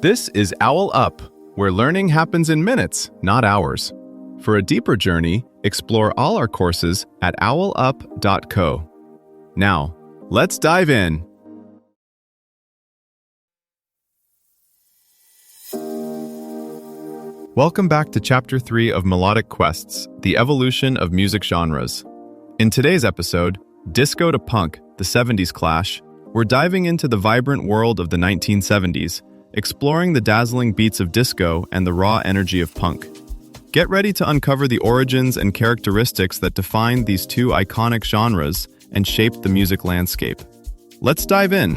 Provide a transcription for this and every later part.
This is OwlUp, where learning happens in minutes, not hours. For a deeper journey, explore all our courses at owlup.co. Now, let's dive in. Welcome back to Chapter 3 of Melodic Quests, the evolution of music genres. In today's episode, Disco to Punk, the 70s clash, we're diving into the vibrant world of the 1970s, exploring the dazzling beats of disco and the raw energy of punk. Get ready to uncover the origins and characteristics that define these two iconic genres and shaped the music landscape. Let's dive in.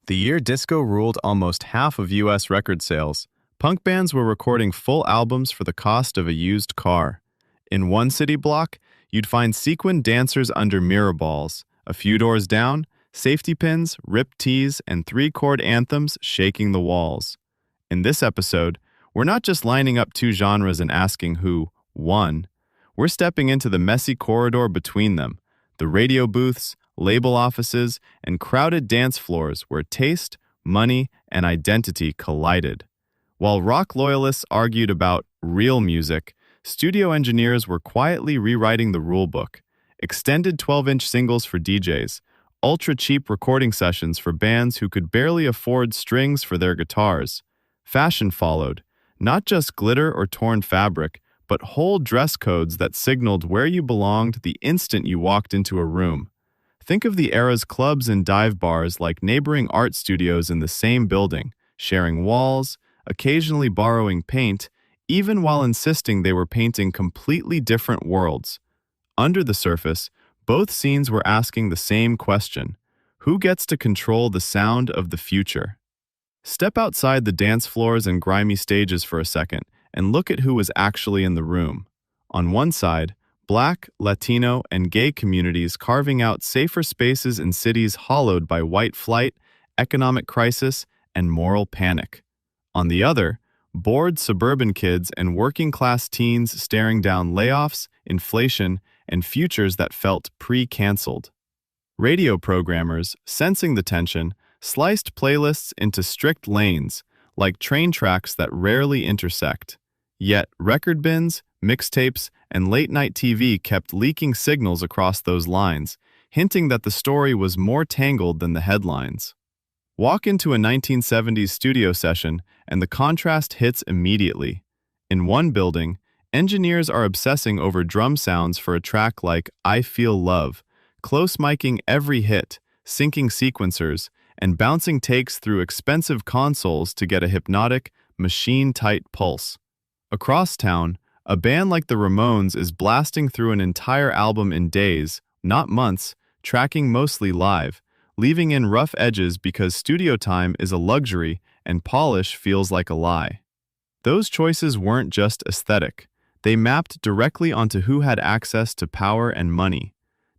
The year disco ruled almost half of U.S. record sales, punk bands were recording full albums for the cost of a used car. In one city block, you'd find sequined dancers under mirror balls. A few doors down, safety pins, ripped tees, and three-chord anthems shaking the walls. In this episode, we're not just lining up two genres and asking who won. We're stepping into the messy corridor between them, the radio booths, label offices, and crowded dance floors where taste, money, and identity collided. While rock loyalists argued about real music, studio engineers were quietly rewriting the rulebook. Extended 12-inch singles for DJs, ultra-cheap recording sessions for bands who could barely afford strings for their guitars. Fashion followed, not just glitter or torn fabric, but whole dress codes that signaled where you belonged the instant you walked into a room. Think of the era's clubs and dive bars like neighboring art studios in the same building, sharing walls, occasionally borrowing paint, even while insisting they were painting completely different worlds. Under the surface, both scenes were asking the same question: who gets to control the sound of the future? Step outside the dance floors and grimy stages for a second and look at who was actually in the room. On one side, Black, Latino, and gay communities carving out safer spaces in cities hollowed by white flight, economic crisis, and moral panic. On the other, bored suburban kids and working-class teens staring down layoffs, inflation, and futures that felt pre-canceled. Radio programmers, sensing the tension, sliced playlists into strict lanes, like train tracks that rarely intersect. Yet record bins, mixtapes, and late-night TV kept leaking signals across those lines, hinting that the story was more tangled than the headlines. Walk into a 1970s studio session, and the contrast hits immediately. In one building, engineers are obsessing over drum sounds for a track like I Feel Love, close miking every hit, syncing sequencers, and bouncing takes through expensive consoles to get a hypnotic, machine-tight pulse. Across town, a band like the Ramones is blasting through an entire album in days, not months, tracking mostly live, leaving in rough edges because studio time is a luxury and polish feels like a lie. Those choices weren't just aesthetic. They mapped directly onto who had access to power and money.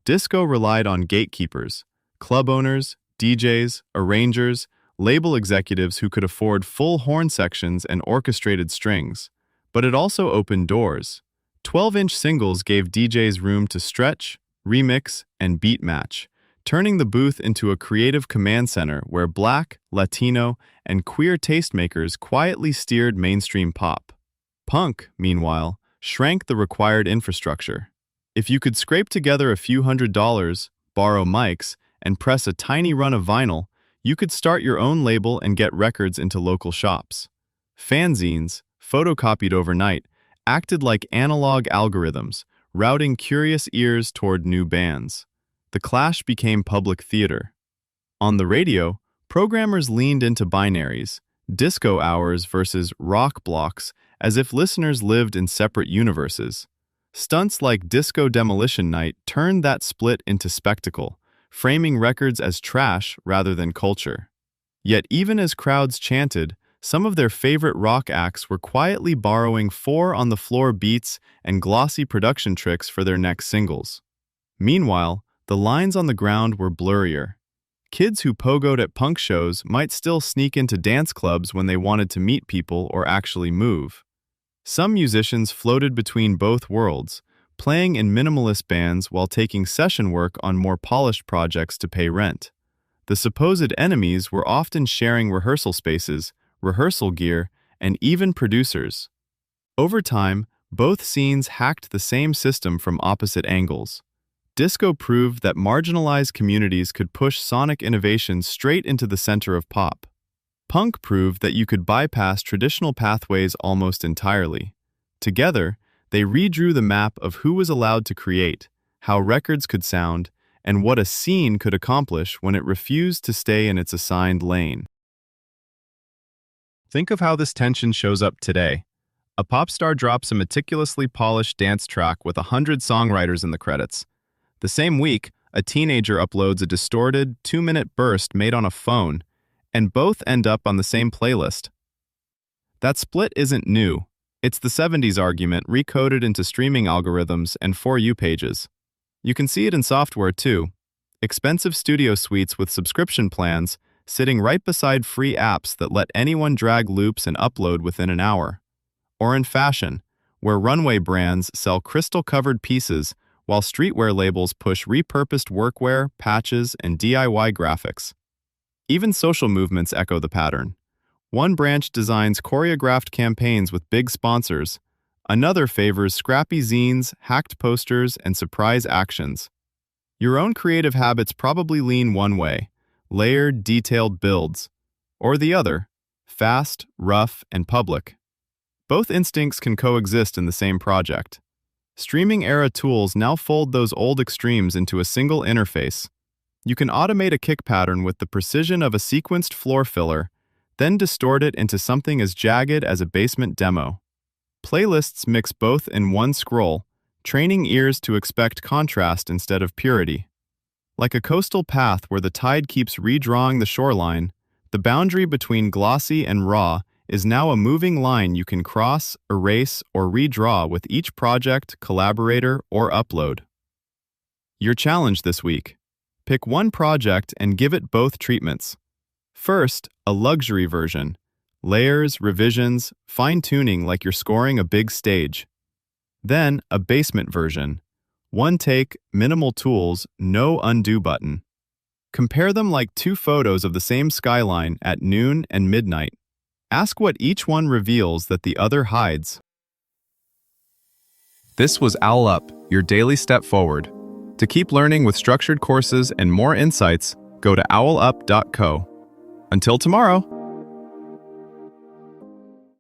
Disco relied on gatekeepers, club owners, DJs, arrangers, label executives who could afford full horn sections and orchestrated strings. But it also opened doors. 12-inch singles gave DJs room to stretch, remix, and beat match, turning the booth into a creative command center where Black, Latino, and queer tastemakers quietly steered mainstream pop. Punk, meanwhile, shrank the required infrastructure. If you could scrape together a few $100s, borrow mics, and press a tiny run of vinyl, you could start your own label and get records into local shops. Fanzines, photocopied overnight, acted like analog algorithms, routing curious ears toward new bands. The clash became public theater. On the radio, programmers leaned into binaries, disco hours versus rock blocks, as if listeners lived in separate universes. Stunts like Disco Demolition Night turned that split into spectacle, framing records as trash rather than culture. Yet even as crowds chanted, some of their favorite rock acts were quietly borrowing four-on-the-floor beats and glossy production tricks for their next singles. Meanwhile, the lines on the ground were blurrier. Kids who pogoed at punk shows might still sneak into dance clubs when they wanted to meet people or actually move. Some musicians floated between both worlds, playing in minimalist bands while taking session work on more polished projects to pay rent. The supposed enemies were often sharing rehearsal spaces, rehearsal gear, and even producers. Over time, both scenes hacked the same system from opposite angles. Disco proved that marginalized communities could push sonic innovation straight into the center of pop. Punk proved that you could bypass traditional pathways almost entirely. Together, they redrew the map of who was allowed to create, how records could sound, and what a scene could accomplish when it refused to stay in its assigned lane. Think of how this tension shows up today. A pop star drops a meticulously polished dance track with 100 songwriters in the credits. The same week, a teenager uploads a distorted, 2-minute burst made on a phone, and both end up on the same playlist. That split isn't new. It's the 70s argument recoded into streaming algorithms and For You pages. You can see it in software too. Expensive studio suites with subscription plans sitting right beside free apps that let anyone drag loops and upload within an hour. Or in fashion, where runway brands sell crystal-covered pieces while streetwear labels push repurposed workwear, patches, and DIY graphics. Even social movements echo the pattern. One branch designs choreographed campaigns with big sponsors. Another favors scrappy zines, hacked posters, and surprise actions. Your own creative habits probably lean one way, layered, detailed builds, or the other, fast, rough, and public. Both instincts can coexist in the same project. Streaming-era tools now fold those old extremes into a single interface. You can automate a kick pattern with the precision of a sequenced floor filler, then distort it into something as jagged as a basement demo. Playlists mix both in one scroll, training ears to expect contrast instead of purity. Like a coastal path where the tide keeps redrawing the shoreline, the boundary between glossy and raw is now a moving line you can cross, erase, or redraw with each project, collaborator, or upload. Your challenge this week: pick one project and give it both treatments. First, a luxury version. Layers, revisions, fine-tuning like you're scoring a big stage. Then, a basement version. One take, minimal tools, no undo button. Compare them like two photos of the same skyline at noon and midnight. Ask what each one reveals that the other hides. This was OwlUp, your daily step forward. To keep learning with structured courses and more insights, go to owlup.co. Until tomorrow!